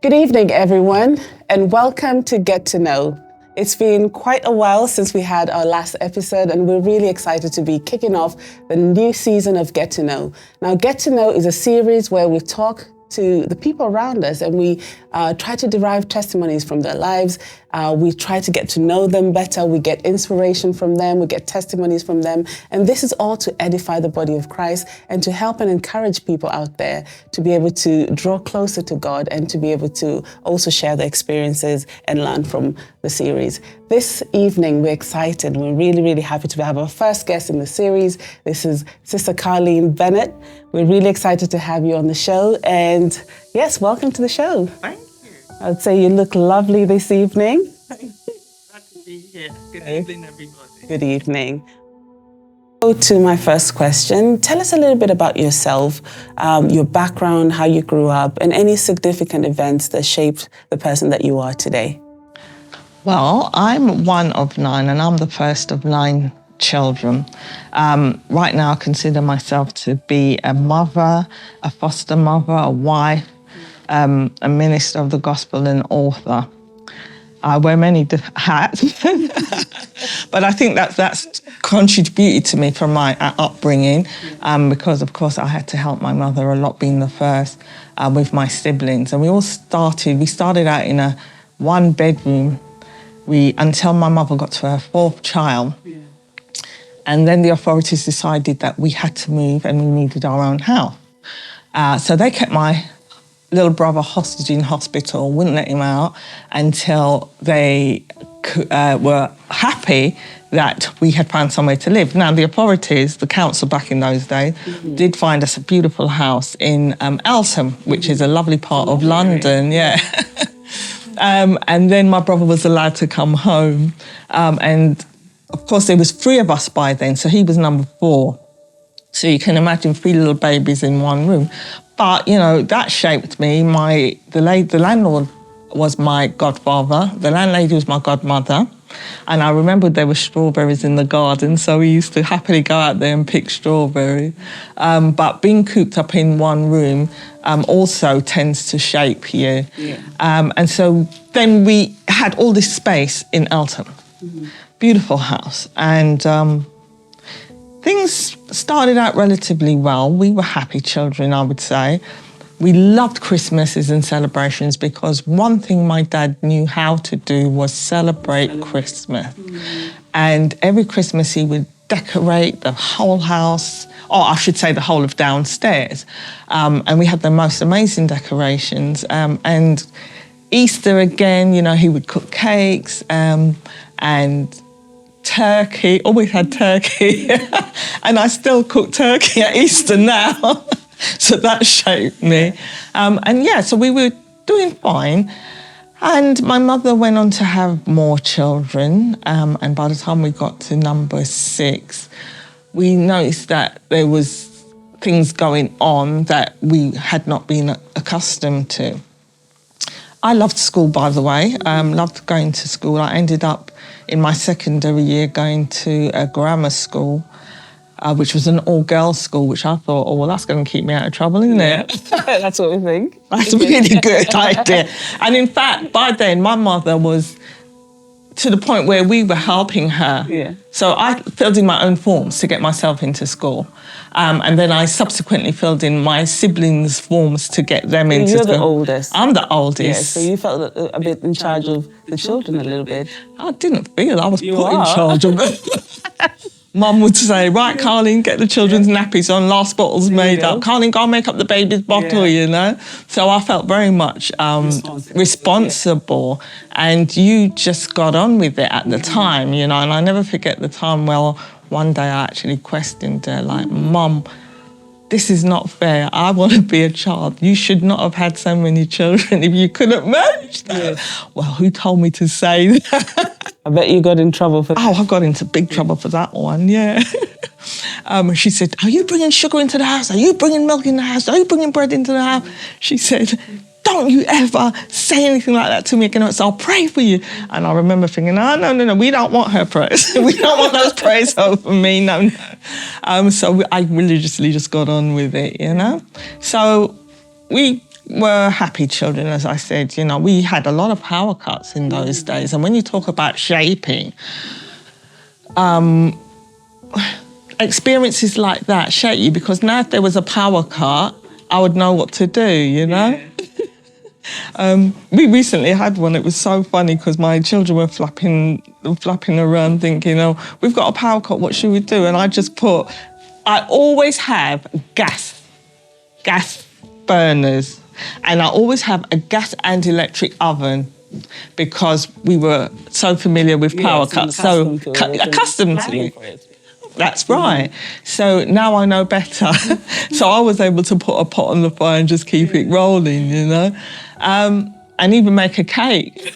Good evening, everyone, and welcome to Get to Know. It's been quite a while since we had our last episode, and we're really excited to be kicking off the new season of Get to Know. Now, Get to Know is a series where we talk to the people around us and we try to derive testimonies from their lives. We try to get to know them better. We get inspiration from them. We get testimonies from them. And this is all to edify the body of Christ and to help and encourage people out there to be able to draw closer to God and to be able to also share their experiences and learn from the series. This evening, we're excited. We're really, really happy to have our first guest in the series. This is Sister Carleen Bennett. We're really excited to have you on the show. And yes, welcome to the show. Thank you. I'd say you look lovely this evening. Thank you. Glad to be here. Good evening, everybody. Good evening. Go to my first question. Tell us a little bit about yourself, your background, how you grew up, and any significant events that shaped the person that you are today. Well, I'm one of 9, and I'm the first of 9 children. Right now, I consider myself to be a mother, a foster mother, a wife, a minister of the gospel, and author. I wear many hats, but I think that's contributed to me from my upbringing, because, of course, I had to help my mother a lot, being the first with my siblings. And we started out in a 1-bedroom until my mother got to her 4th child. Yeah. And then the authorities decided that we had to move and we needed our own house. So they kept my little brother hostage in hospital, wouldn't let him out until they were happy that we had found somewhere to live. Now, the authorities, the council back in those days, did find us a beautiful house in Eltham, which is a lovely part of London, yeah. And then my brother was allowed to come home. And of course, there was 3 of us by then, so he was number 4. So you can imagine 3 little babies in one room. But, you know, that shaped me. The landlord was my godfather. The landlady was my godmother. And I remember there were strawberries in the garden, so we used to happily go out there and pick strawberries. But being cooped up in one room also tends to shape you. Yeah. And so then we had all this space in Eltham. Mm-hmm. Beautiful house. And things started out relatively well. We were happy children, I would say. We loved Christmases and celebrations because one thing my dad knew how to do was celebrate Christmas. Mm-hmm. And every Christmas he would decorate the whole house, or I should say the whole of downstairs. And we had the most amazing decorations. And Easter again, you know, he would cook cakes and turkey, always had turkey. And I still cook turkey at Easter now. So that shaped me. And yeah, so we were doing fine. And my mother went on to have more children. And by the time we got to number 6, we noticed that there was things going on that we had not been accustomed to. I loved school, by the way. Loved going to school. I ended up in my secondary year going to a grammar school, which was an all-girls school, which I thought, oh, well, that's going to keep me out of trouble, isn't it? That's what we think. That's a really good idea. And in fact, by then, my mother was to the point where we were helping her. Yeah. So I filled in my own forms to get myself into school. And then I subsequently filled in my siblings' forms to get them into school. You're the oldest. I'm the oldest. Yeah, so you felt a bit in charge of the children a little bit. I didn't feel I was put in charge of them. Mum would say, right, Carleen, get the children's nappies on, last bottle's made up. Carleen, go and make up the baby's bottle, you know? So I felt very much responsible. And you just got on with it at the time, you know? And I never forget the time, one day I actually questioned her, like, Mum, this is not fair. I want to be a child. You should not have had so many children if you couldn't manage that. Yes. Well, who told me to say that? I bet you got in trouble for that. Oh, I got into big trouble for that one, yeah. She said, are you bringing sugar into the house? Are you bringing milk in the house? Are you bringing bread into the house? She said, don't you ever say anything like that to me again, so I'll pray for you. And I remember thinking, no, we don't want her prayers. We don't want those prayers over me, no. So I religiously just got on with it, you know. So we were happy children, as I said. You know, we had a lot of power cuts in those days. And when you talk about shaping, experiences like that shape you, because now if there was a power cut, I would know what to do, you know? We recently had one. It was so funny because my children were flapping around thinking, oh, we've got a power cut, what should we do? And I just put, I always have gas burners, and I always have a gas and electric oven because we were so familiar with power cuts, so accustomed to it. That's right. So now I know better. So I was able to put a pot on the fire and just keep it rolling, you know. And even make a cake.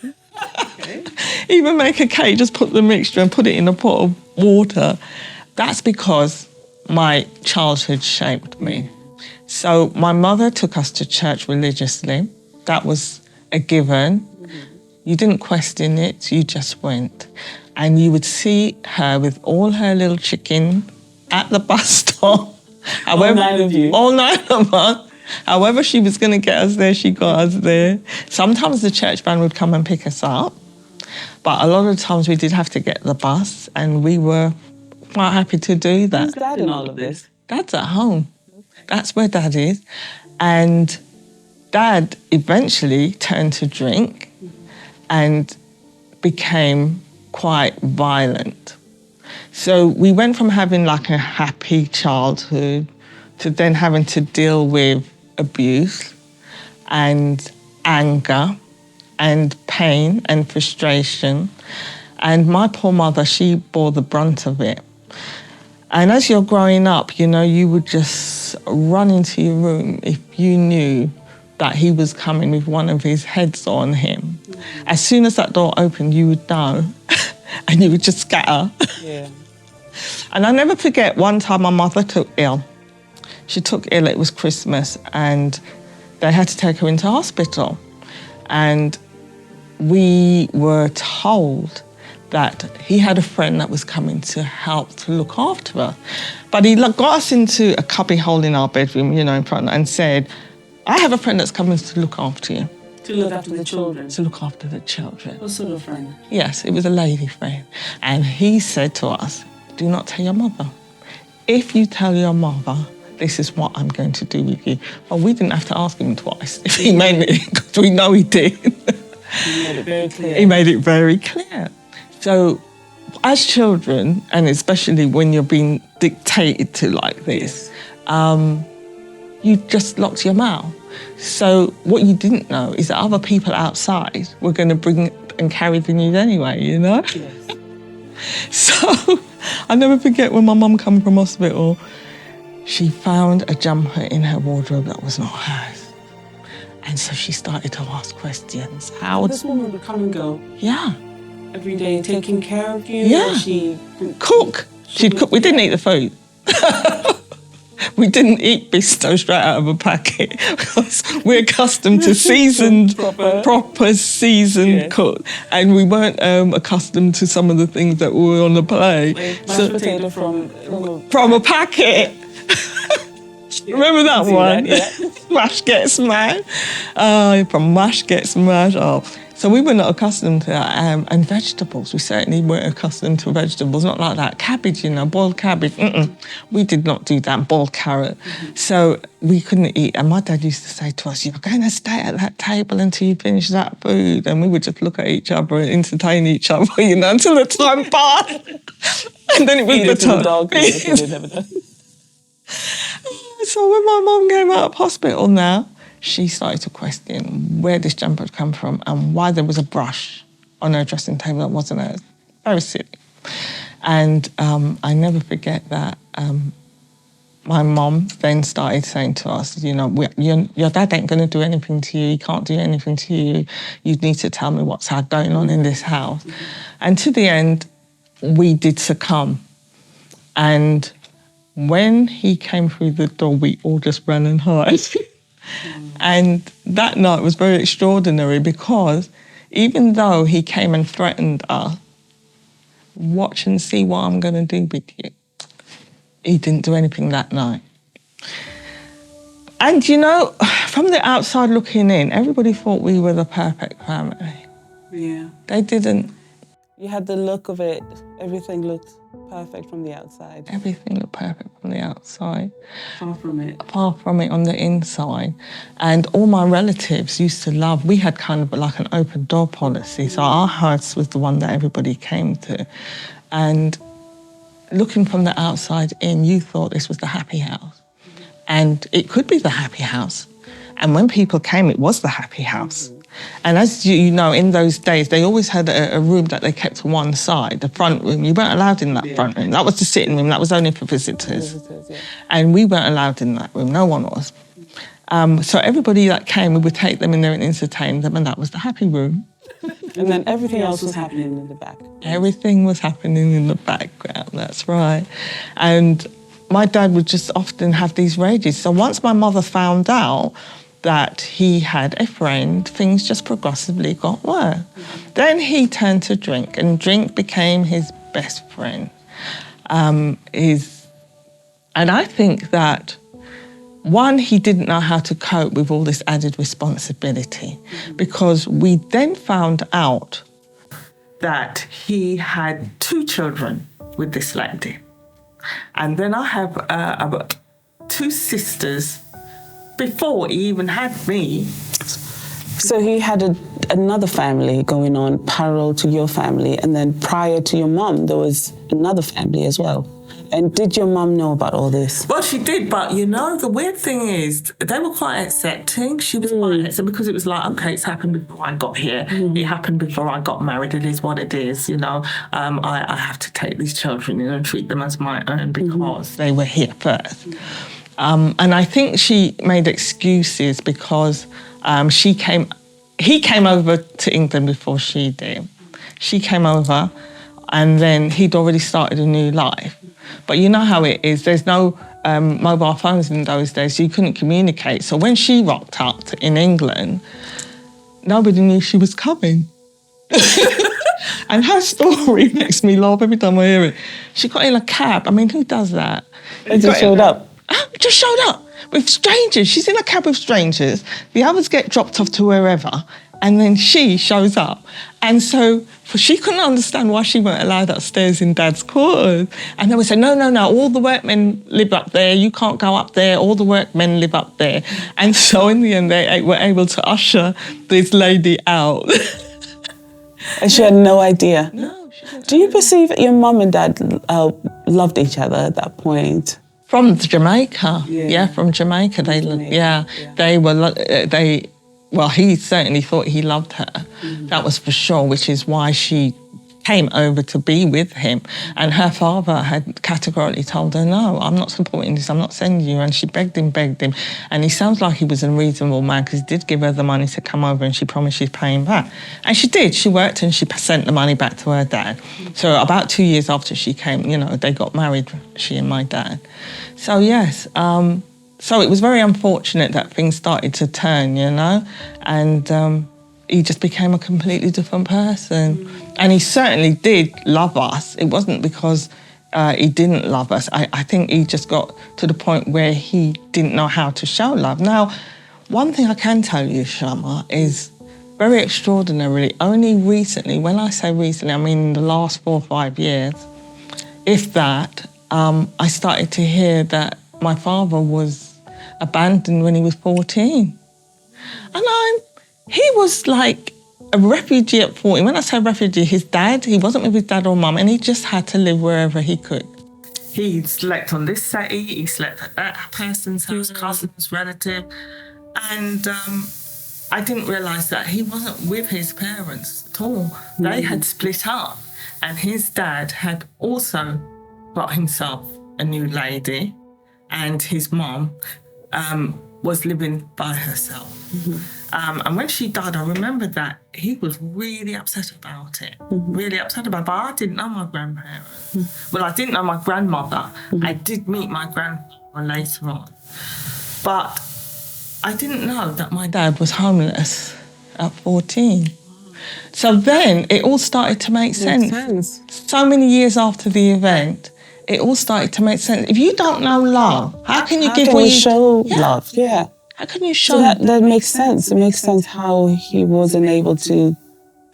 Even make a cake, just put the mixture and put it in a pot of water. That's because my childhood shaped me. So my mother took us to church religiously. That was a given. You didn't question it, you just went. And you would see her with all her little chicken at the bus stop. All 9 of you. All 9 of us. However she was going to get us there, she got us there. Sometimes the church van would come and pick us up, but a lot of times we did have to get the bus, and we were quite happy to do that. Who's Dad in all of this? Dad's at home. That's where Dad is. And Dad eventually turned to drink and became quite violent. So we went from having like a happy childhood to then having to deal with abuse and anger and pain and frustration. And my poor mother, she bore the brunt of it. And as you're growing up, you know, you would just run into your room if you knew that he was coming with one of his heads on him. As soon as that door opened, you would know, and you would just scatter. Yeah. And I never forget one time my mother took ill. She took ill, it was Christmas, and they had to take her into hospital. And we were told that he had a friend that was coming to help to look after her. But he got us into a cubby hole in our bedroom, you know, in front, and said, I have a friend that's coming to look after you. To look after the children? To look after the children. What sort of friend? Yes, it was a lady friend. And he said to us, do not tell your mother. If you tell your mother, this is what I'm going to do with you. Well, we didn't have to ask him twice if he meant it, because we know he did. He made it very clear. He made it very clear. So as children, and especially when you're being dictated to like this, you just locked your mouth. So what you didn't know is that other people outside were going to bring and carry the news anyway, you know? Yes. So I'll never forget when my mum came from hospital, she found a jumper in her wardrobe that was not hers. And so she started to ask questions. How This woman would come and go Yeah. every day taking care of you? Yeah. Or she Cook. She'd cook. We didn't eat the food. We didn't eat bisto straight out of a packet because we're accustomed to seasoned, proper seasoned cook, and we weren't accustomed to some of the things that were on the plate. Mashed potato From a packet. Remember that one? Yeah. Mash gets smashed. From mash gets smashed. Oh. So we were not accustomed to that. And vegetables, we certainly weren't accustomed to vegetables. Not like that. Cabbage, you know, boiled cabbage. We did not do that, boiled carrot. So we couldn't eat. And my dad used to say to us, you're going to stay at that table until you finish that food. And we would just look at each other and entertain each other, you know, until the time passed. And then it was the time. So when my mum came out of hospital now, she started to question where this jumper had come from and why there was a brush on her dressing table that wasn't hers. Very silly. And I never forget that my mum then started saying to us, you know, your dad ain't going to do anything to you. He can't do anything to you. You need to tell me what's going on in this house. And to the end, we did succumb. And when he came through the door, we all just ran and hid. And that night was very extraordinary because even though he came and threatened us, watch and see what I'm going to do with you, he didn't do anything that night. And, you know, from the outside looking in, everybody thought we were the perfect family. Yeah. They didn't. You had the look of it. Everything looked perfect from the outside. Everything looked perfect from the outside. Far from it. Far from it on the inside. And all my relatives used to love, we had kind of like an open door policy. So our house was the one that everybody came to. And looking from the outside in, you thought this was the happy house. And it could be the happy house. And when people came, it was the happy house. And as you know, in those days, they always had a room that they kept to one side, the front room. You weren't allowed in that front room. That was the sitting room. That was only for visitors. And we weren't allowed in that room. No one was. So everybody that came, we would take them in there and entertain them, and that was the happy room. And then everything else was happening in the back. Everything was happening in the background, that's right. And my dad would just often have these rages. So once my mother found out that he had a friend, things just progressively got worse. Then he turned to drink, and drink became his best friend. And I think that, one, he didn't know how to cope with all this added responsibility, because we then found out that he had 2 children with this lady. And then I have about 2 sisters before he even had me. So he had another family going on parallel to your family, and then prior to your mum, there was another family as well. And did your mum know about all this? Well, she did, but you know, the weird thing is, they were quite accepting. She was quite accepting, because it was like, okay, it's happened before I got here. It happened before I got married. It is what it is, you know. I have to take these children, you know, and treat them as my own because they were here first. And I think she made excuses because he came over to England before she did. She came over, and then he'd already started a new life. But you know how it is, there's no mobile phones in those days, so you couldn't communicate. So when she rocked up in England, nobody knew she was coming. And her story makes me laugh every time I hear it. She got in a cab. I mean, who does that? It just showed up. Just showed up with strangers. She's in a cab with strangers. The others get dropped off to wherever, and then she shows up. And so she couldn't understand why she weren't allowed upstairs in Dad's quarters. And they would say, no, all the workmen live up there. You can't go up there. All the workmen live up there. And so in the end, they were able to usher this lady out. And she had no idea? No, she didn't. Do you perceive that your mum and dad loved each other at that point? From Jamaica, from Jamaica. Well, he certainly thought he loved her. That was for sure, which is why she came over to be with him. And her father had categorically told her, no, I'm not supporting this, I'm not sending you. And she begged him. And he sounds like he was a reasonable man, because he did give her the money to come over, and she promised she'd pay him back. And she did. She worked and she sent the money back to her dad. So about 2 years after she came, you know, they got married, she and my dad. So yes, so it was very unfortunate that things started to turn, you know, and he just became a completely different person. And he certainly did love us. It wasn't because he didn't love us. I think he just got to the point where he didn't know how to show love. Now, one thing I can tell you, Shama, is very extraordinarily, only recently, when I say recently, I mean in the last 4 or 5 years, if that, I started to hear that my father was abandoned when he was 14. And he was like a refugee at 14. When I say refugee, his dad, he wasn't with his dad or mum, and he just had to live wherever he could. He slept on this settee, he slept at that person's house, cousin's relative, and I didn't realise that he wasn't with his parents at all. They had split up, and his dad had also got himself a new lady, and his mum was living by herself. And when she died, I remember that he was really upset about it, really upset about it. But I didn't know my grandparents. Well, I didn't know my grandmother. I did meet my grandfather later on. But I didn't know that my dad was homeless at 14. So then it all started to make sense. So many years after the event, it all started to make sense. If you don't know love, how can you give what you show love? Yeah. How can you show So that makes sense. It makes sense how he wasn't able to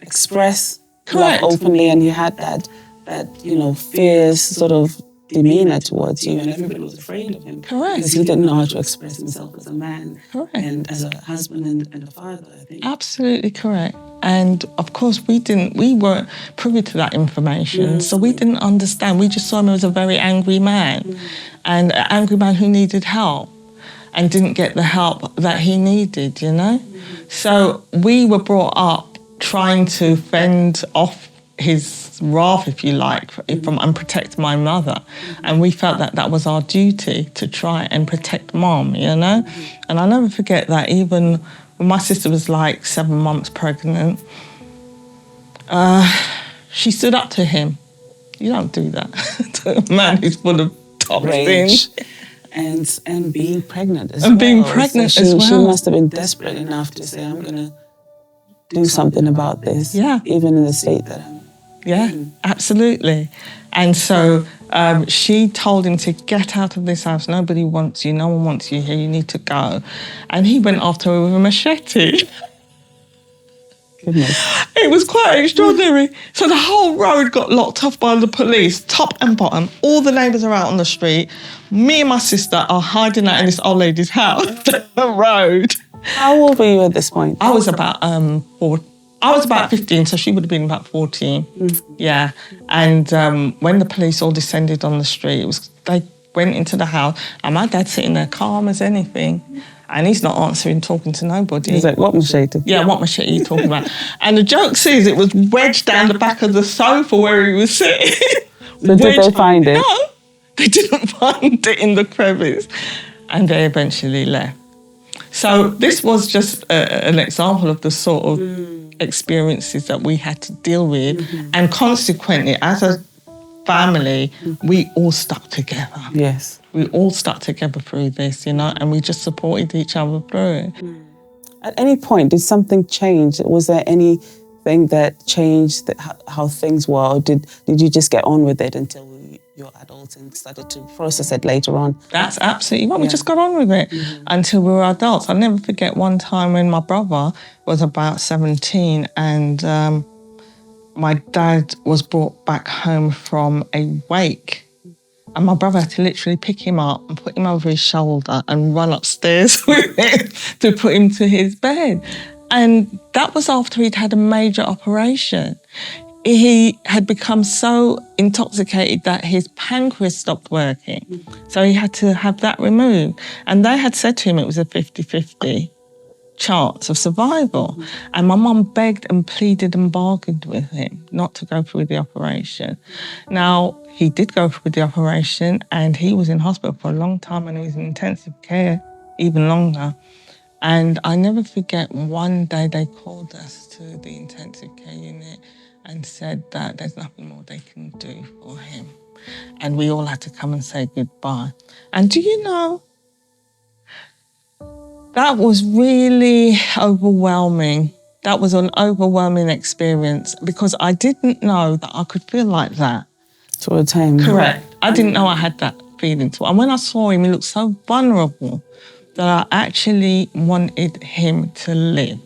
express Correct. love openly, and he had that fierce sort of demeanor towards you, and everybody was afraid of him. Correct. Because he didn't know how to express himself as a man. Correct. And as a husband and a father, I think. Absolutely correct. And of course we weren't privy to that information, so we didn't understand. We just saw him as a very angry man, and an angry man who needed help and didn't get the help that he needed, So we were brought up trying to fend off his wrath, if you like, and protect my mother. And we felt that that was our duty to try and protect Mom, And I'll never forget that even when my sister was like 7 months pregnant, she stood up to him. You don't do that to a man who's full of toxins. And being pregnant as well. And being pregnant as well. She must have been desperate enough to say, I'm going to do something about this. Yeah. Even in the state that I'm in. Absolutely. And so she told him to get out of this house. Nobody wants you. No one wants you here. You need to go. And he went after her with a machete. Goodness. It was quite extraordinary. So the whole road got locked off by the police, top and bottom. All the neighbours are out on the street. Me and my sister are hiding out in this old lady's house down the road. How old were you at this point? I was about 15, so she would have been about 14. Yeah. And when the police all descended on the street, they went into the house, and my dad's sitting there calm as anything. And he's not answering, talking to nobody. He's like, what machete? Yeah, what machete are you talking about? And the joke is it was wedged down the back of the sofa where he was sitting. So did they find it? No, they didn't find it in the crevice. And they eventually left. So this was just an example of the sort of experiences that we had to deal with. And consequently, as a family, we all stuck together. Yes. We all stuck together through this, and we just supported each other through it. At any point, did something change? Was there anything that changed how things were? Or did you just get on with it until you're adults and started to process it later on? That's absolutely right. We just got on with it until we were adults. I'll never forget one time when my brother was about 17 and my dad was brought back home from a wake. And my brother had to literally pick him up and put him over his shoulder and run upstairs with him to put him to his bed. And that was after he'd had a major operation. He had become so intoxicated that his pancreas stopped working. So he had to have that removed. And they had said to him it was a 50-50 chance of survival. And my mum begged and pleaded and bargained with him not to go through the operation. Now, he did go through the operation and he was in hospital for a long time and he was in intensive care even longer. And I never forget one day they called us to the intensive care unit and said that there's nothing more they can do for him. And we all had to come and say goodbye. And do you know, that was really overwhelming. That was an overwhelming experience because I didn't know that I could feel like that. Towards him. Correct. I didn't know I had that feeling. And when I saw him, he looked so vulnerable that I actually wanted him to live.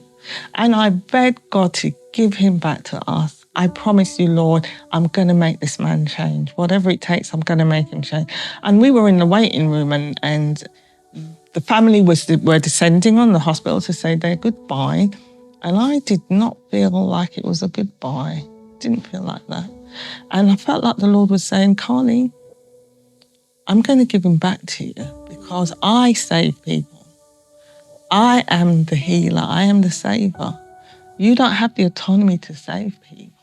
And I begged God to give him back to us. I promise you, Lord, I'm going to make this man change. Whatever it takes, I'm going to make him change. And we were in the waiting room and the family were descending on the hospital to say their goodbye. And I did not feel like it was a goodbye. Didn't feel like that. And I felt like the Lord was saying, Carleen, I'm going to give him back to you because I save people. I am the healer. I am the saver. You don't have the autonomy to save people.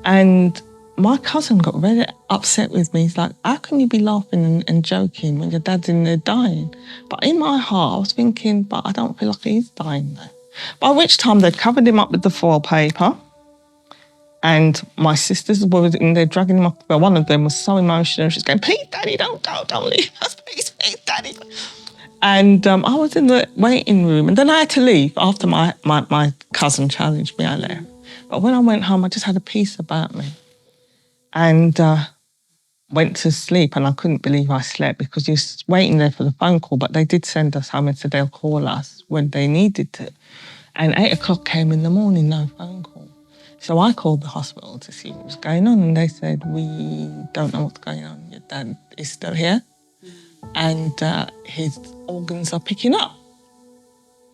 And my cousin got very upset with me. He's like, how can you be laughing and joking when your dad's in there dying? But in my heart, I was thinking, but I don't feel like he's dying though. By which time they'd covered him up with the foil paper. And my sisters were in there dragging him off. Well, one of them was so emotional. She's going, please, Daddy, don't go, don't leave us, please, Daddy. And I was in the waiting room. And then I had to leave after my cousin challenged me, I left. But when I went home, I just had a peace about me. And went to sleep, and I couldn't believe I slept because you're waiting there for the phone call, but they did send us home and said they'll call us when they needed to. And 8 o'clock came in the morning, no phone call. So I called the hospital to see what was going on, and they said, we don't know what's going on. Your dad is still here, and his organs are picking up.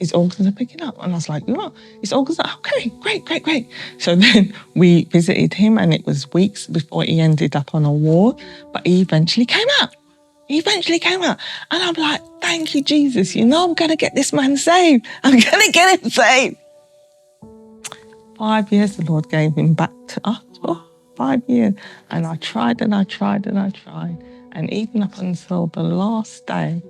His organs are picking up. And I was like, oh, his organs are, okay, great. So then we visited him, and it was weeks before he ended up on a ward, but he eventually came out. And I'm like, thank you, Jesus. I'm going to get this man saved. I'm going to get him saved. 5 years the Lord gave him back to us. 5 years. And I tried. And even up until the last day,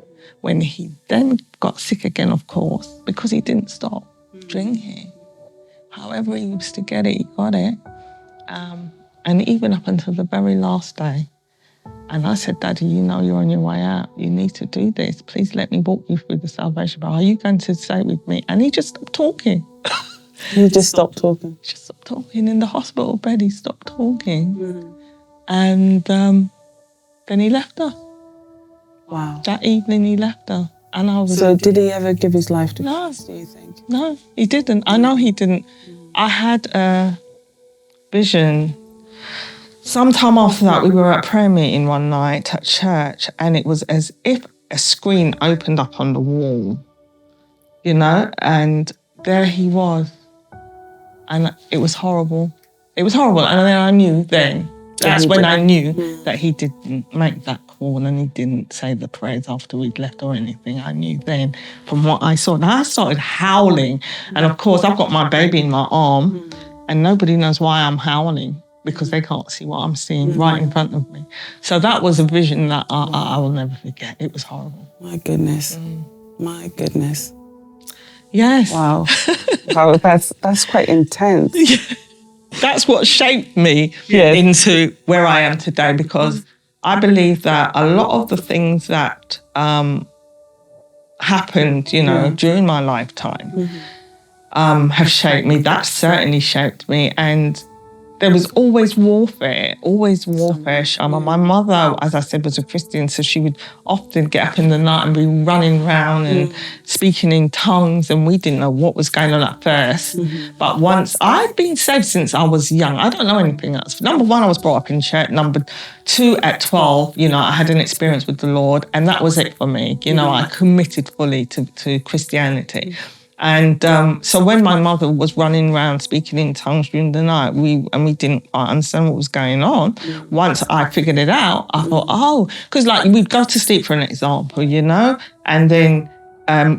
when he then got sick again, of course, because he didn't stop drinking. However he used to get it, he got it. And even up until the very last day. And I said, Daddy, you're on your way out. You need to do this. Please let me walk you through the salvation. But are you going to stay with me? And he just stopped talking. He just stopped talking? Just stopped talking. In the hospital bed, he stopped talking. And then he left us. Wow. That evening he left us. And I was... So did he ever give his life to Christ, do you think? No, he didn't. I know he didn't. I had a vision. Sometime after that, we were at prayer meeting one night at church, and it was as if a screen opened up on the wall, and there he was. And it was horrible. And then I knew then. That's when I knew that he didn't make that call and he didn't say the prayers after we'd left or anything. I knew then from what I saw. And I started howling. And of course, I've got my baby in my arm and nobody knows why I'm howling because they can't see what I'm seeing right in front of me. So that was a vision that I will never forget. It was horrible. My goodness. My goodness. Yes. Wow. Wow, that's quite intense. Yeah. That's what shaped me into where I am today, because I believe that a lot of the things that happened, during my lifetime have shaped me. That certainly shaped me. And there was always warfare. My mother, as I said, was a Christian, so she would often get up in the night and be running around and speaking in tongues, and we didn't know what was going on at first. But once, I'd been saved since I was young. I don't know anything else. Number one, I was brought up in church. Number two, at 12, I had an experience with the Lord, and that was it for me. I committed fully to Christianity. And so when my mother was running around speaking in tongues during the night, we didn't quite understand what was going on. Once I figured it out, I thought, because we'd go to sleep, for an example, and then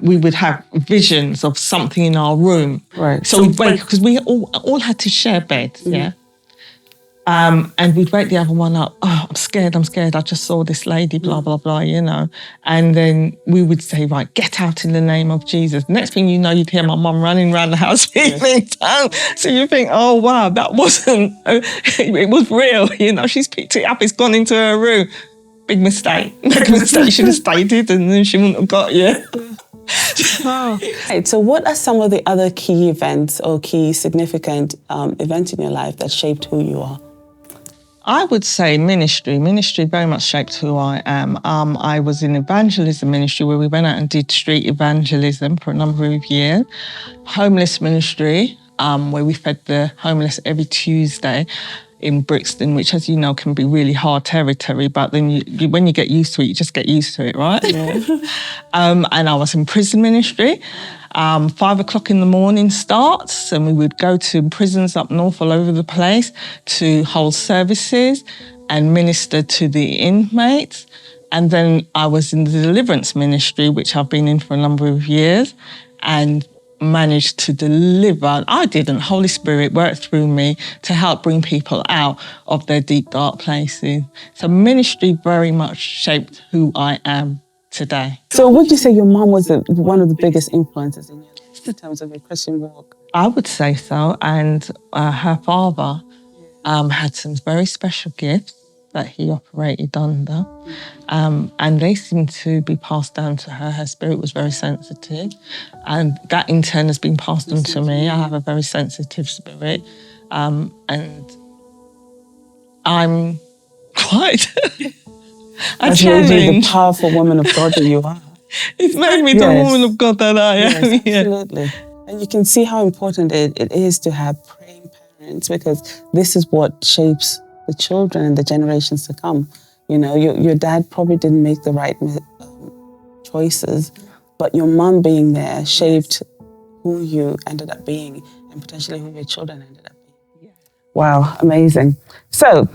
we would have visions of something in our room. Right. So we'd wake, because we all had to share beds, and we'd wake the other one up. Oh, I'm scared. I just saw this lady, blah, blah, blah, And then we would say, right, get out in the name of Jesus. Next thing you know, you'd hear my mum running around the house speaking in tongues. So you think, oh, wow, that wasn't, it was real. She's picked it up. It's gone into her room. Big mistake. She should have stayed and then she wouldn't have got you. Right, so what are some of the other key events or key significant events in your life that shaped who you are? I would say ministry. Ministry very much shaped who I am. I was in evangelism ministry where we went out and did street evangelism for a number of years. Homeless ministry, where we fed the homeless every Tuesday in Brixton, which, as you know, can be really hard territory. But then when you get used to it, you just get used to it, right? Yeah. And I was in prison ministry. 5 o'clock in the morning starts, and we would go to prisons up north all over the place to hold services and minister to the inmates. And then I was in the Deliverance Ministry, which I've been in for a number of years, and managed to deliver. I didn't. Holy Spirit worked through me to help bring people out of their deep, dark places. So ministry very much shaped who I am today. So would you say your mom was one of the biggest influences in your life in terms of your Christian walk? I would say so. And her father had some very special gifts that he operated under. And they seem to be passed down to her. Her spirit was very sensitive. And that in turn has been passed on to me. I have a very sensitive spirit. And I'm quite a That's made you the challenge. powerful woman of God that you are. It's made me the woman of God that I am. Yes, absolutely. And you can see how important it is to have praying parents, because this is what shapes the children and the generations to come. You know, your dad probably didn't make the right choices, but your mom being there shaped who you ended up being and potentially who your children ended up being. Wow, amazing. So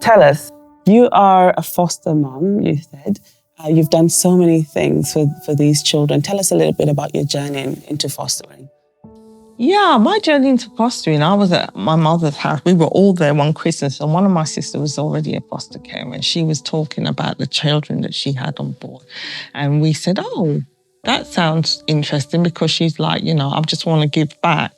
tell us, you are a foster mom, you said. You've done so many things for these children. Tell us a little bit about your journey into fostering. Yeah, my journey into fostering, I was at my mother's house. We were all there one Christmas, and one of my sisters was already a foster carer, and she was talking about the children that she had on board. And we said, oh, that sounds interesting, because she's like, you know, I just want to give back.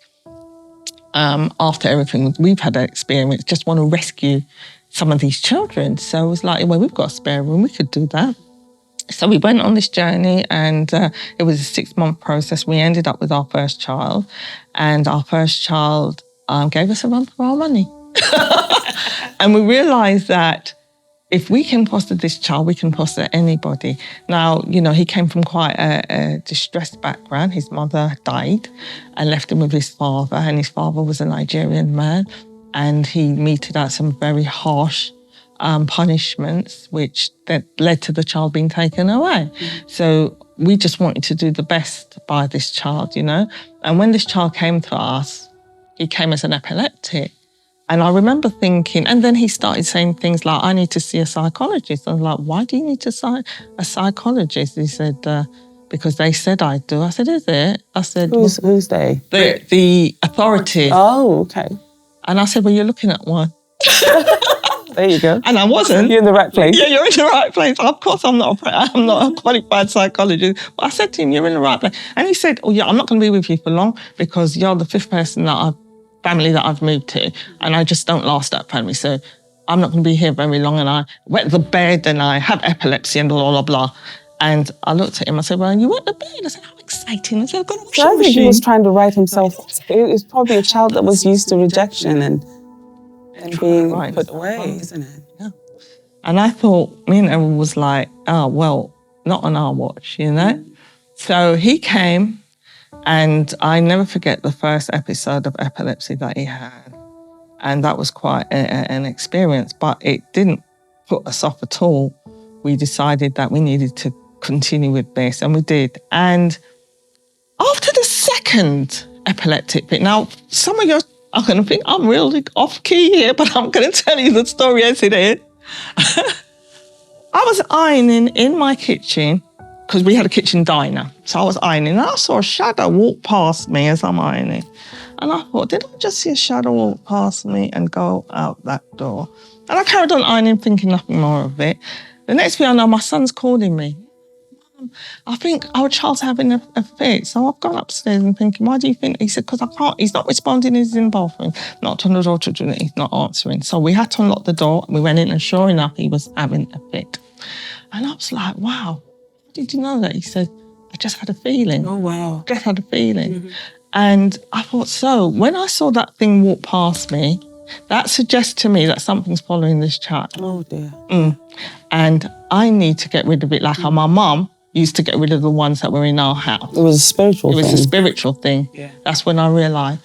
After everything we've had that experience, just want to rescue some of these children. So I was like, well, we've got a spare room, we could do that. So we went on this journey, and it was a 6-month process. We ended up with our first child, and our first child gave us a run for our money. And we realised that if we can foster this child, we can foster anybody. Now, you know, he came from quite a distressed background. His mother died and left him with his father, and his father was a Nigerian man, and he meted out some very harsh punishments, which that led to the child being taken away. So we just wanted to do the best by this child, you know. And when this child came to us, he came as an epileptic. And I remember thinking, and then he started saying things like, I need to see a psychologist. I was like, why do you need to see a psychologist? He said, because they said I do. I said, is it? I said, who's they? The authorities. Oh, okay. And I said, well, you're looking at one. There you go. And I wasn't. You're in the right place. Yeah, you're in the right place. Of course, I'm not a qualified psychologist. But I said to him, you're in the right place. And he said, oh, yeah, I'm not going to be with you for long, because you're the 5th person family that I've moved to, and I just don't last that family. So I'm not going to be here very long. And I wet the bed, and I have epilepsy and blah, blah, blah. And I looked at him, I said, well, you wet the bed? I said, how exciting. I said, I've got a washing machine. I think he was trying to write himself off. It was probably a child that was used to rejection and being put away, isn't it? Yeah. And I thought, me and Errol was like, oh, well, not on our watch, you know? So he came, and I never forget the first episode of epilepsy that he had. And that was quite an experience, but it didn't put us off at all. We decided that we needed to continue with this, and we did. And after the second epileptic fit, now some of you are going to think I'm really off key here, but I'm going to tell you the story as it is. I was ironing in my kitchen, because we had a kitchen diner. So I was ironing, and I saw a shadow walk past me as I'm ironing. And I thought, did I just see a shadow walk past me and go out that door? And I carried on ironing, thinking nothing more of it. The next thing I know, my son's calling me. Mum, I think our child's having a fit. So I've gone upstairs and thinking, why do you think? He said, because I can't, he's not responding, he's in the bathroom. Knocked on the door to do it, he's not answering. So we had to unlock the door, and we went in, and sure enough, he was having a fit. And I was like, wow, how did you know that? He said, I just had a feeling. Oh, wow. Just had a feeling. And I thought, so when I saw that thing walk past me, that suggests to me that something's following this child. Oh, dear. And I need to get rid of it, like how my mum used to get rid of the ones that were in our house. It was a spiritual thing. It was a spiritual thing. Yeah. That's when I realised.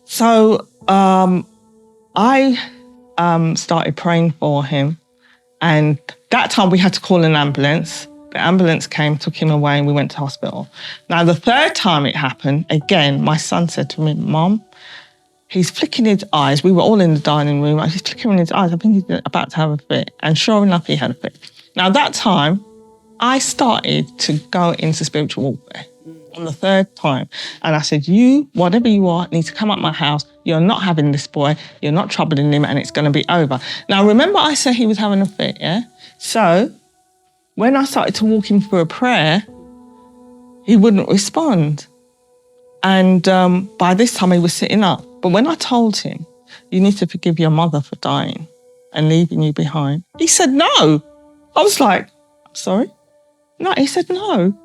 So I started praying for him. And that time we had to call an ambulance. The ambulance came, took him away, and we went to hospital. Now, the third time it happened, again, my son said to me, Mum, he's flicking his eyes. We were all in the dining room. He's flicking his eyes. I think he's about to have a fit. And sure enough, he had a fit. Now, that time, I started to go into spiritual warfare on the third time. And I said, you, whatever you are, need to come up my house. You're not having this boy. You're not troubling him, and it's going to be over. Now, remember I said he was having a fit, yeah? So when I started to walk him through a prayer, he wouldn't respond. And by this time, he was sitting up. But when I told him, you need to forgive your mother for dying and leaving you behind, he said no. I was like, sorry? No, he said no.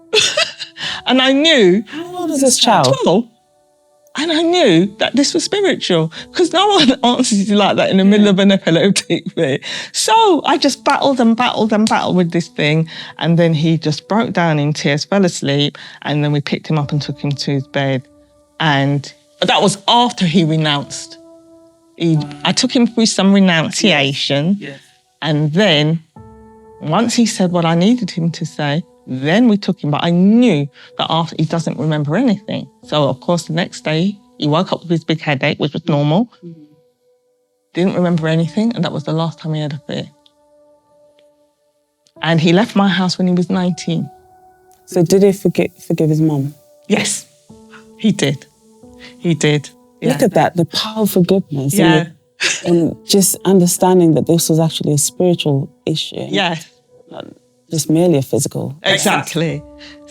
And I knew. How old is this child? 12. And I knew that this was spiritual because no one answers you like that in the middle of an epileptic fit. So I just battled and battled and battled with this thing. And then he just broke down in tears, fell asleep. And then we picked him up and took him to his bed. And that was after he renounced. I took him through some renunciation. Yes. And then once he said what I needed him to say, then we took him, but I knew that after he doesn't remember anything. So, of course, the next day, he woke up with his big headache, which was normal. Didn't remember anything, and that was the last time he had a fit. And he left my house when he was 19. So did he forgive his mom? Yes, he did. He did. Yeah. Look at that, the power of forgiveness. Yeah. And just understanding that this was actually a spiritual issue. Yeah. Not just merely a physical. Exactly.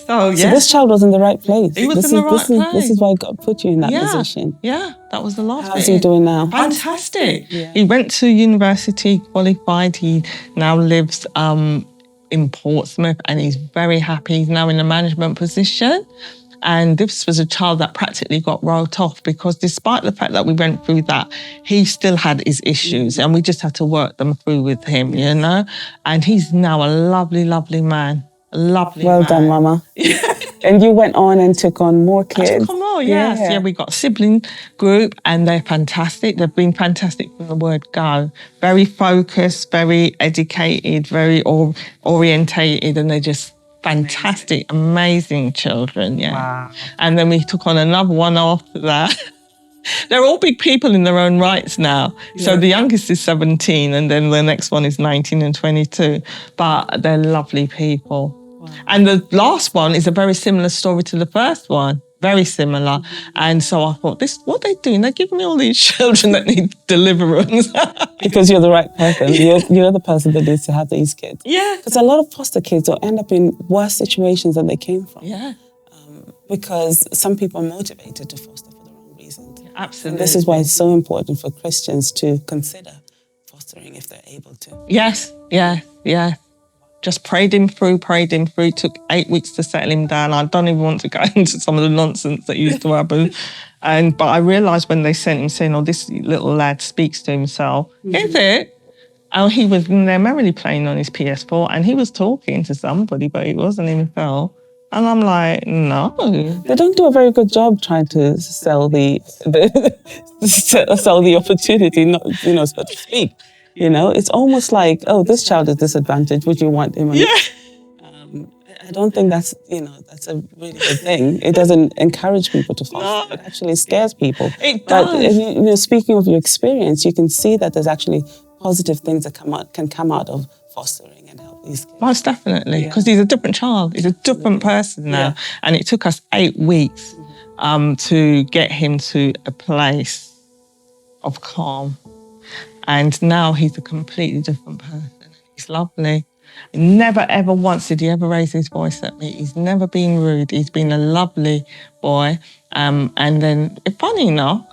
So, yes. So this child was in the right place. He was in the right place. This is why God put you in that position. Yeah, that was the last How's he doing now? Fantastic. Yeah. He went to university, qualified. He now lives in Portsmouth and he's very happy. He's now in a management position. And this was a child that practically got wrote off because despite the fact that we went through that, he still had his issues and we just had to work them through with him, you know? And he's now a lovely, lovely man. A lovely Well man. done, Mama. And you went on and took on more kids. I took on more, yes. Yeah, we got a sibling group and they're fantastic. They've been fantastic from the word go. Very focused, very educated, very orientated, and they're just fantastic, amazing children, yeah. Wow. And then we took on another one after that. They're all big people in their own rights now. Yeah. So the youngest is 17 and then the next one is 19 and 22. But they're lovely people. Wow. And the last one is a very similar story to the first one. Very similar. And so I thought, what are they doing? They're giving me all these children that need deliverance. Because you're the right person. You're the person that needs to have these kids. Yeah. Because a lot of foster kids will end up in worse situations than they came from. Yeah. Because some people are motivated to foster for the wrong reasons. Yeah, absolutely. And this is why it's so important for Christians to consider fostering if they're able to. Yes, yeah, yeah. Just prayed him through. It took 8 weeks to settle him down. I don't even want to go into some of the nonsense that used to happen. But I realised when they sent him saying, oh, this little lad speaks to himself. Is it? And he was in there merrily playing on his PS4 and he was talking to somebody, but he wasn't himself. And I'm like, no. They don't do a very good job trying to sell the opportunity, not, so to speak. It's almost like, oh, this child is disadvantaged. Would you want him? Yeah. I don't think that's a really good thing. It doesn't encourage people to foster. No. It actually scares people. It does. But speaking of your experience, you can see that there's actually positive things that can come out of fostering and help these kids. Most definitely, because he's a different child. He's a different person now. Yeah. And it took us 8 weeks to get him to a place of calm. And now he's a completely different person. He's lovely. Never, ever once did he ever raise his voice at me. He's never been rude. He's been a lovely boy. And then, funny enough,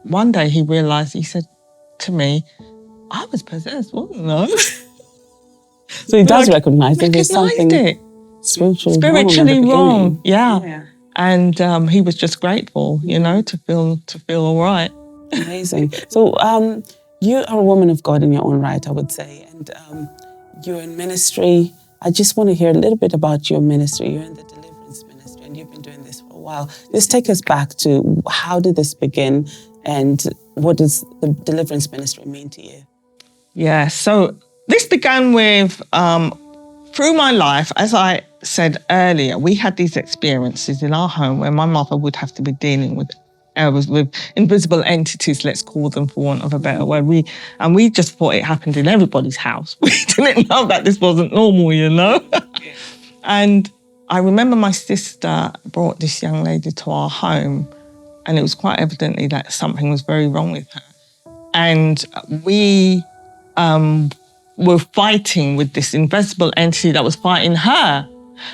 one day he realised, he said to me, I was possessed, wasn't I? So he does recognise that there's something spiritually wrong. Yeah. And he was just grateful, to feel all right. Amazing. So you are a woman of God in your own right, I would say, and you're in ministry. I just want to hear a little bit about your ministry. You're in the Deliverance Ministry, and you've been doing this for a while. Just take us back to how did this begin, and what does the Deliverance Ministry mean to you? Yeah, so this began with, through my life, as I said earlier, we had these experiences in our home where my mother would have to be dealing with invisible entities, let's call them for want of a better word. We just thought it happened in everybody's house. We didn't know that this wasn't normal, And I remember my sister brought this young lady to our home and it was quite evidently that something was very wrong with her. And we were fighting with this invisible entity that was fighting her.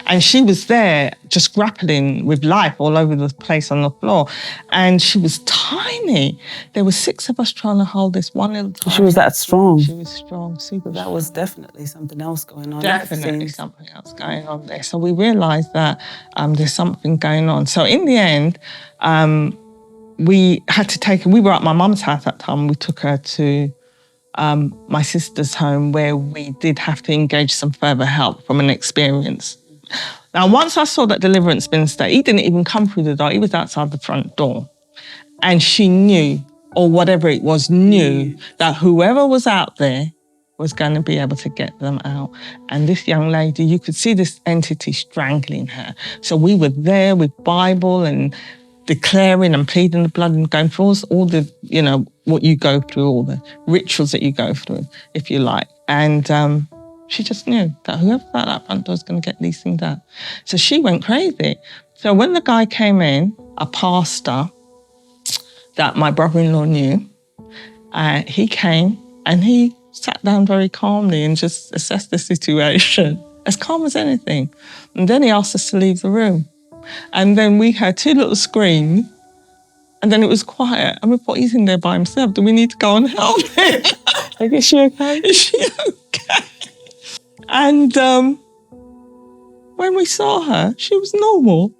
And she was there just grappling with life all over the place on the floor. And she was tiny. There were 6 of us trying to hold this one little tiny. She was that strong. She was strong, super strong. That was definitely something else going on. Definitely something else going on there. So we realised that there's something going on. So in the end, we had to take her, we were at my mum's house at that time, we took her to my sister's home where we did have to engage some further help from an experience. Now, once I saw that Deliverance Minister, he didn't even come through the door, he was outside the front door. And she knew, or whatever it was, knew that whoever was out there was going to be able to get them out. And this young lady, you could see this entity strangling her. So we were there with Bible and declaring and pleading the blood and going through all the, what you go through, all the rituals that you go through, if you like. And she just knew that whoever's at that front door is going to get these things out. So she went crazy. So when the guy came in, a pastor that my brother-in-law knew, he came and he sat down very calmly and just assessed the situation, as calm as anything. And then he asked us to leave the room. And then we heard two little screams, and then it was quiet. And we thought, he's in there by himself. Do we need to go and help him? Like, is she okay? Is she okay? And when we saw her, she was normal.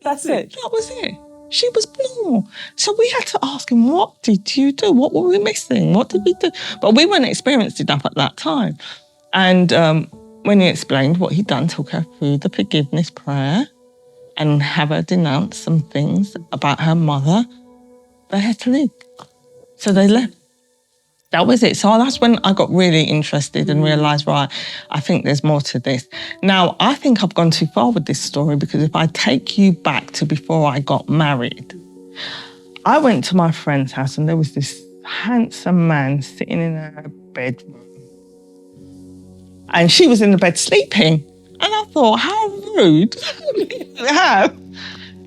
That's it. That was it. She was normal. So we had to ask him, what did you do? What were we missing? What did we do? But we weren't experienced enough at that time. And when he explained what he'd done, took her through the forgiveness prayer and have her denounce some things about her mother, they had to leave. So they left. That was it. So that's when I got really interested and realised, right, I think there's more to this. Now, I think I've gone too far with this story, because if I take you back to before I got married, I went to my friend's house and there was this handsome man sitting in her bedroom. And she was in the bed sleeping. And I thought, how rude to have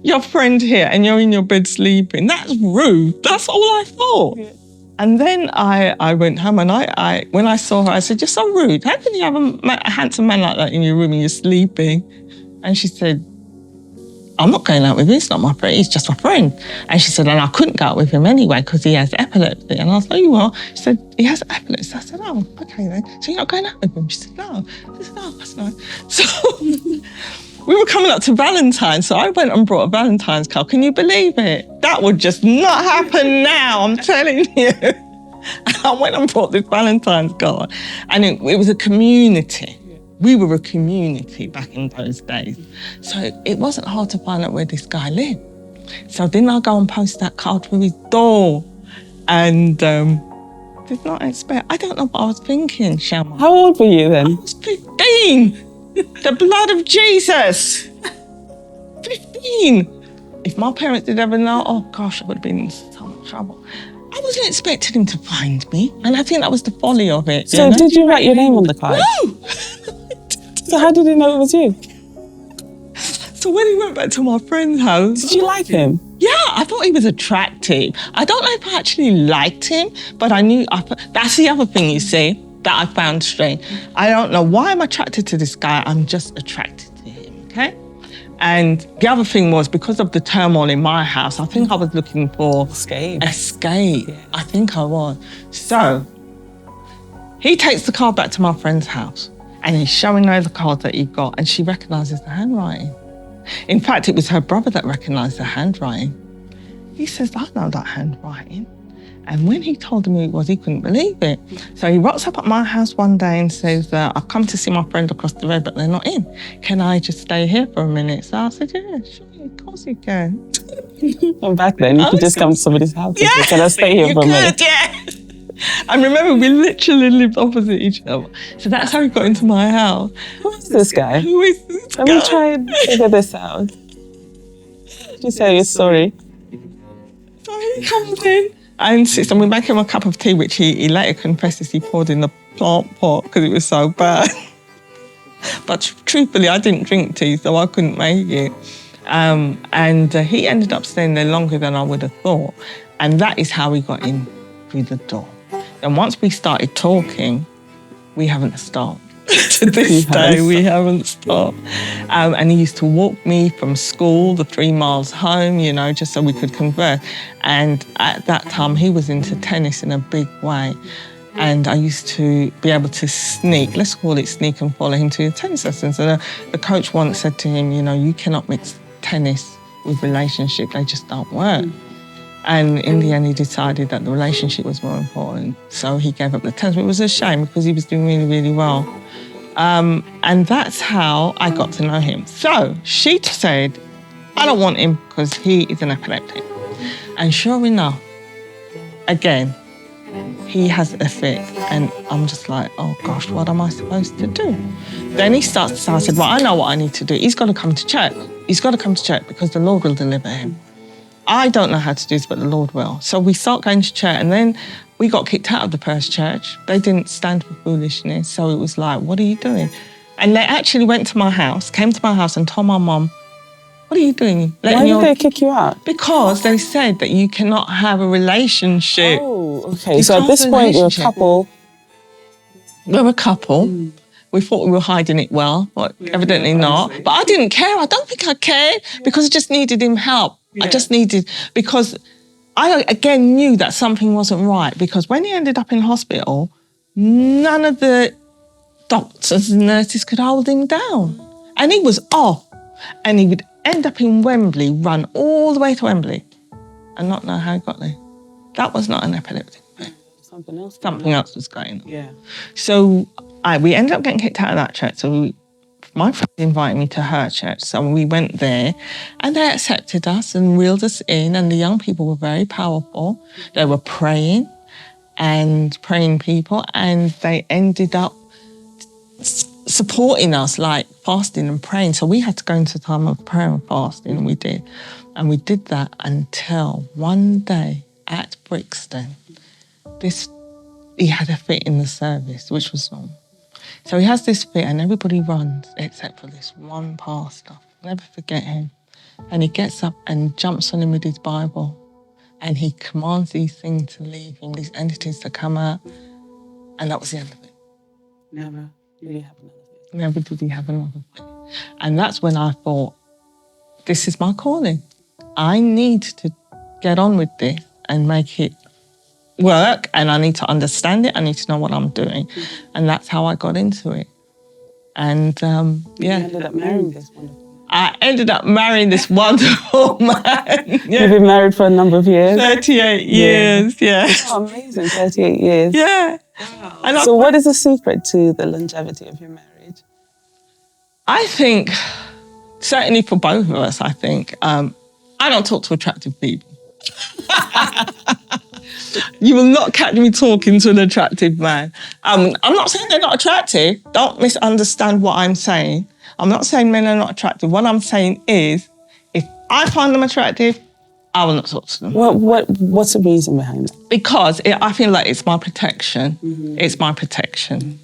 your friend here and you're in your bed sleeping. That's rude. That's all I thought. Yeah. And then I went home and when I saw her, I said, you're so rude. How can you have a handsome man like that in your room and you're sleeping? And she said, I'm not going out with him. He's not my friend. He's just my friend. And she said, and I couldn't go out with him anyway because he has epilepsy. And I was like, you what? She said, he has epilepsy. I said, oh, okay then. So you're not going out with him? She said, no. I said, oh, that's nice. So we were coming up to Valentine's, so I went and brought a Valentine's card. Can you believe it? That would just not happen now, I'm telling you. And I went and brought this Valentine's card. And it was a community. We were a community back in those days. So it wasn't hard to find out where this guy lived. So didn't I go and post that card through his door? And did not expect, I don't know what I was thinking, Shamma. How old were you then? I was 15. The blood of Jesus. 15. If my parents did ever know, oh gosh, I would have been in so much trouble. I wasn't expecting him to find me. And I think that was the folly of it. So did you write your name on the card? No! So how did he know it was you? So when he went back to my friend's house... Did you like him? Yeah, I thought he was attractive. I don't know if I actually liked him, but I knew... That's the other thing, you see, that I found strange. I don't know why I'm attracted to this guy. I'm just attracted to him, okay? And the other thing was, because of the turmoil in my house, I think I was looking for... Escape. Yeah. I think I was. So he takes the card back to my friend's house and he's showing her the card that he got, and she recognises the handwriting. In fact, it was her brother that recognised the handwriting. He says, I know that handwriting. And when he told him who it was, he couldn't believe it. So he rocks up at my house one day and says, I've come to see my friend across the road, but they're not in. Can I just stay here for a minute? So I said, yeah, sure, of course you can. And back then, you could just come to somebody's house and say, can I stay here for a minute? Yeah. And remember, we literally lived opposite each other. So that's how he got into my house. Who is this guy? Who is this guy? Let me try and figure this out. Just tell you sorry. So he comes in and sits, and we make him a cup of tea, which he later confesses he poured in the plant pot because it was so bad. But truthfully, I didn't drink tea, so I couldn't make it. And he ended up staying there longer than I would have thought. And that is how we got in through the door. And once we started talking, we haven't stopped. To this day, we haven't stopped. And he used to walk me from school, the 3 miles home, just so we could converse. And at that time, he was into tennis in a big way. And I used to be able to sneak, let's call it sneak, and follow him to the tennis lessons. And the coach once said to him, you cannot mix tennis with relationship, they just don't work. And in the end, he decided that the relationship was more important. So he gave up the tennis. It was a shame because he was doing really, really well. And that's how I got to know him. So she said, I don't want him because he is an epileptic. And sure enough, again, he has a fit. And I'm just like, oh gosh, what am I supposed to do? Then he starts to say, I said, well, I know what I need to do. He's got to come to church. He's got to come to church because the Lord will deliver him. I don't know how to do this, but the Lord will. So we start going to church, and then we got kicked out of the first church. They didn't stand for foolishness, so it was like, what are you doing? And they actually went to my house, came to my house and told my mum, what are you doing? Why did they kick you out? Because they said that you cannot have a relationship. Oh, okay. So at this point, you're a couple. We're a couple. We thought we were hiding it well, but evidently not. But I didn't care. I don't think I cared because I just needed him help. I just needed, because I again knew that something wasn't right, because when he ended up in hospital, none of the doctors and nurses could hold him down. And he was off. And he would end up in Wembley, run all the way to Wembley and not know how he got there. That was not an epileptic thing. Something else was going on. Yeah. So we ended up getting kicked out of that church. So my friend invited me to her church. So we went there and they accepted us and reeled us in. And the young people were very powerful. They were praying people, and they ended up supporting us, like fasting and praying. So we had to go into a time of prayer and fasting, and we did. And we did that until one day at Brixton, he had a fit in the service, which was normal. So he has this fit and everybody runs except for this one pastor. I'll never forget him. And he gets up and jumps on him with his Bible, and he commands these things to leave him, these entities to come out. And that was the end of it. Never did he have another fit. Never did he have another fit. And that's when I thought, this is my calling. I need to get on with this and make it work, and I need to understand it. I need to know what I'm doing. And that's how I got into it. And You ended up marrying this wonderful man. I ended up marrying this wonderful man. Yeah. You've been married for a number of years? 38 years, yeah. Oh, amazing, 38 years. Yeah. Wow. So what is the secret to the longevity of your marriage? I think, certainly for both of us, I think, I don't talk to attractive people. You will not catch me talking to an attractive man. I'm not saying they're not attractive. Don't misunderstand what I'm saying. I'm not saying men are not attractive. What I'm saying is, if I find them attractive, I will not talk to them. What's the reason behind that? Because I feel like it's my protection. Mm-hmm. It's my protection.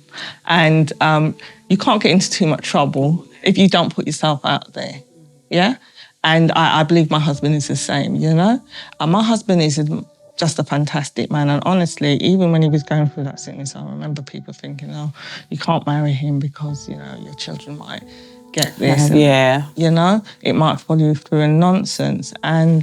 And you can't get into too much trouble if you don't put yourself out there, yeah? And I believe my husband is the same, you know? My husband is just a fantastic man. And honestly, even when he was going through that sickness, I remember people thinking, oh, you can't marry him because, you know, your children might get this. Yeah. And, you know, it might follow you through a nonsense. And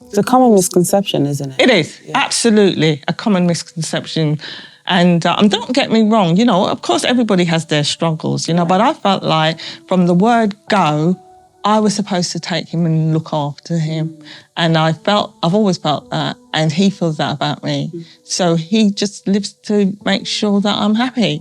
it's a common misconception, isn't it? It is, absolutely, a common misconception. And don't get me wrong, you know, of course everybody has their struggles, you know, but I felt like from the word go, I was supposed to take him and look after him. And I've always felt that, and he feels that about me. So he just lives to make sure that I'm happy.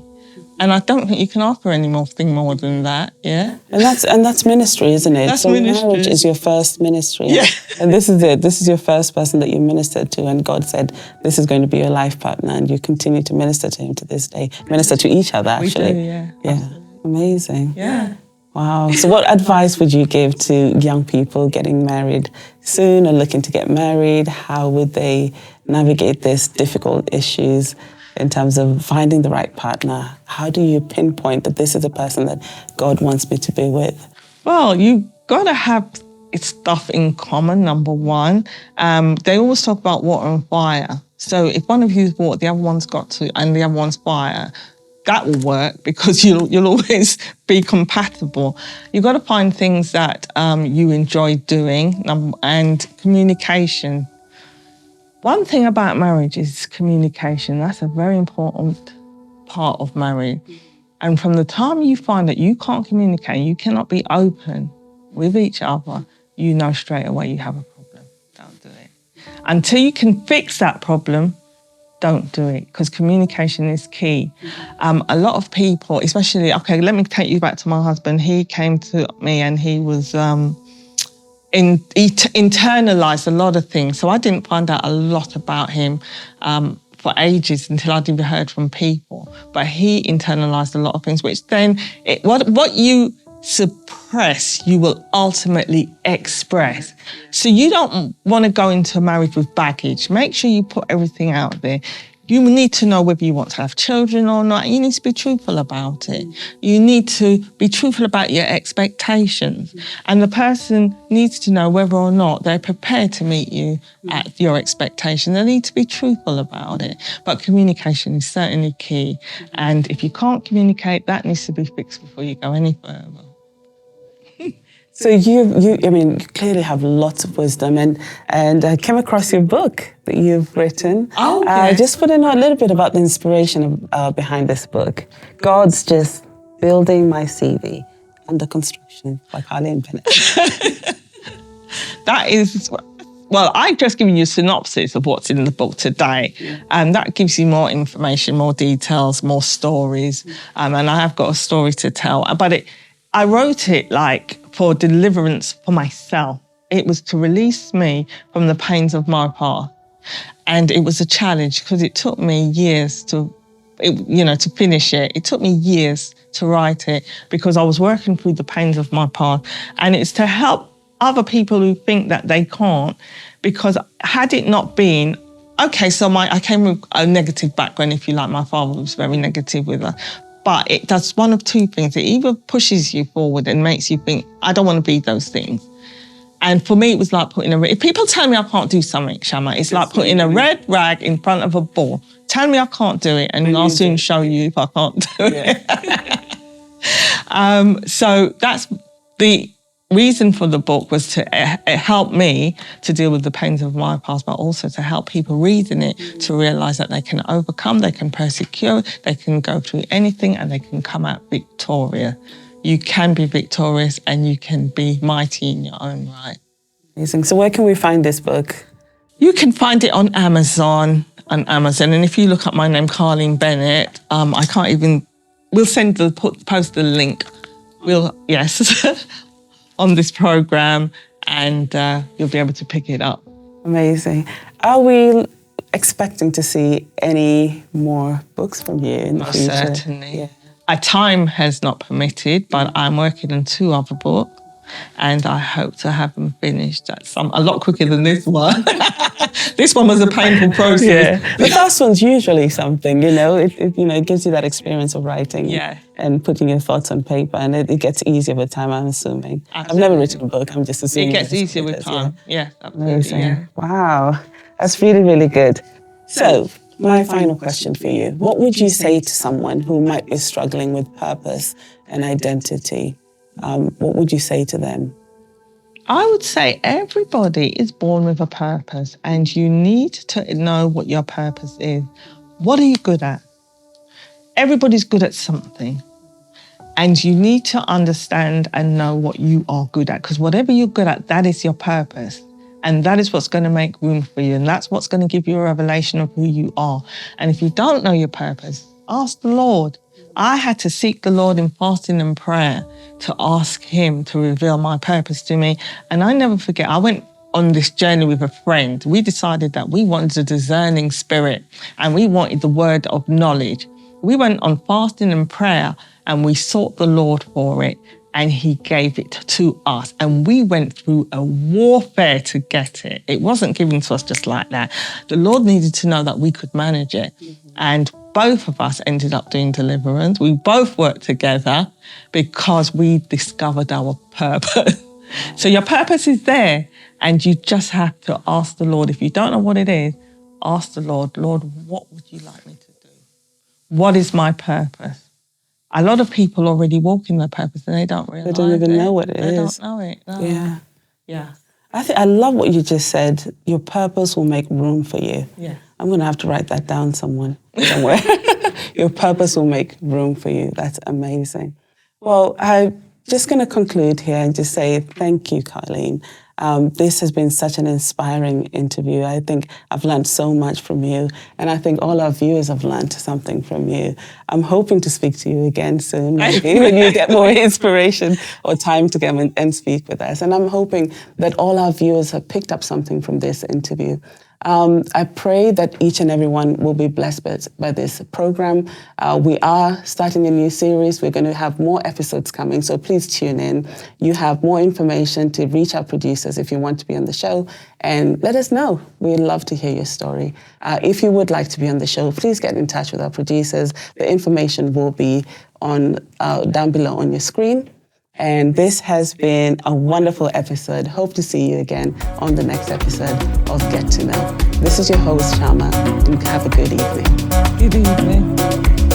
And I don't think you can ask for anything more than that, yeah? And that's ministry, isn't it? That's so ministry. Marriage is your first ministry. Yeah. And this is it. This is your first person that you ministered to, and God said, this is going to be your life partner, and you continue to minister to him to this day. Minister to each other, actually. We do, yeah. Yeah. Amazing. Yeah. Wow. So what advice would you give to young people getting married soon or looking to get married? How would they navigate these difficult issues in terms of finding the right partner? How do you pinpoint that this is the person that God wants me to be with? Well, you've got to have stuff in common, number one. They always talk about water and fire. So if one of you's water, the other one's got to, and the other one's fire, that will work because you'll always be compatible. You've got to find things that you enjoy doing, and communication. One thing about marriage is communication. That's a very important part of marriage. And from the time you find that you can't communicate, you cannot be open with each other, you know straight away you have a problem. Don't do it. Until you can fix that problem, don't do it, because communication is key. A lot of people, especially, okay, let me take you back to my husband. He came to me and he was, he internalized a lot of things. So I didn't find out a lot about him for ages until I'd even heard from people. But he internalized a lot of things, which then, what you suppress, you will ultimately express. So you don't want to go into a marriage with baggage. Make sure you put everything out there. You need to know whether you want to have children or not. You need to be truthful about it. You need to be truthful about your expectations. And the person needs to know whether or not they're prepared to meet you at your expectation. They need to be truthful about it. But communication is certainly key. And if you can't communicate, that needs to be fixed before you go any further. So you clearly have lots of wisdom, and I came across your book that you've written. Oh, yes. Just want to know a little bit about the inspiration behind this book. God's Just Building My CV Under Construction by Carleen Bennett. That is, well, I've just given you a synopsis of what's in the book today, and that gives you more information, more details, more stories, and I have got a story to tell. But I wrote it like for deliverance for myself. It was to release me from the pains of my past. And it was a challenge because it took me years to finish it. It took me years to write it because I was working through the pains of my past. And it's to help other people who think that they can't, because had it not been, okay, so I came with a negative background, if you like. My father was very negative with her. But it does one of two things. It either pushes you forward and makes you think, I don't want to be those things. And for me, it was like putting if people tell me I can't do something, Shama, it's like putting a red rag in front of a bull. Tell me I can't do it, and I'll soon show you if I can't do it. So that's the reason for the book, was to help me to deal with the pains of my past, but also to help people reading it to realise that they can overcome, they can persecute, they can go through anything, and they can come out victorious. You can be victorious and you can be mighty in your own right. Amazing. So where can we find this book? You can find it on Amazon. And if you look up my name, Carleen Bennett, I can't even, we'll post the link. Yes. On this program, and you'll be able to pick it up. Amazing. Are we expecting to see any more books from you in the future? Certainly. Yeah. Time has not permitted, but I'm working on 2 other books, and I hope to have them finished a lot quicker than this one. This one was a painful process. Yeah. The first one's usually something, it gives you that experience of writing and putting your thoughts on paper, and it gets easier with time, I'm assuming. Absolutely. I've never written a book, I'm just assuming. It gets easier with time, yeah, absolutely. Amazing. Yeah. Wow, that's really, really good. So, my final question for you. What would you say to someone who might be struggling with purpose and identity? What would you say to them? I would say everybody is born with a purpose, and you need to know what your purpose is. What are you good at? Everybody's good at something. And you need to understand and know what you are good at, because whatever you're good at, that is your purpose. And that is what's going to make room for you. And that's what's going to give you a revelation of who you are. And if you don't know your purpose, ask the Lord. I had to seek the Lord in fasting and prayer to ask him to reveal my purpose to me. And I never forget, I went on this journey with a friend. We decided that we wanted a discerning spirit and we wanted the word of knowledge. We went on fasting and prayer and we sought the Lord for it, and he gave it to us. And we went through a warfare to get it. It wasn't given to us just like that. The Lord needed to know that we could manage it. And both of us ended up doing deliverance. We both worked together because we discovered our purpose. So your purpose is there, and you just have to ask the Lord. If you don't know what it is, ask the Lord, Lord, what would you like me to do? What is my purpose? A lot of people already walk in their purpose and they don't realize it. They don't even know what it is. They don't know it. No. Yeah. Yeah. I love what you just said. Your purpose will make room for you. Yeah. I'm going to have to write that down somewhere. Your purpose will make room for you. That's amazing. Well, I just going to conclude here and just say thank you, Carleen. This has been such an inspiring interview. I think I've learned so much from you, and I think all our viewers have learned something from you. I'm hoping to speak to you again soon, maybe when you get more inspiration or time to come and speak with us. And I'm hoping that all our viewers have picked up something from this interview. I pray that each and every one will be blessed by this program. We are starting a new series. We're going to have more episodes coming, so please tune in. You have more information to reach our producers if you want to be on the show, and let us know. We'd love to hear your story. If you would like to be on the show, please get in touch with our producers. The information will be on down below on your screen. And this has been a wonderful episode. Hope to see you again on the next episode of Get to Know. This is your host, Shama, and have a good evening. Good evening.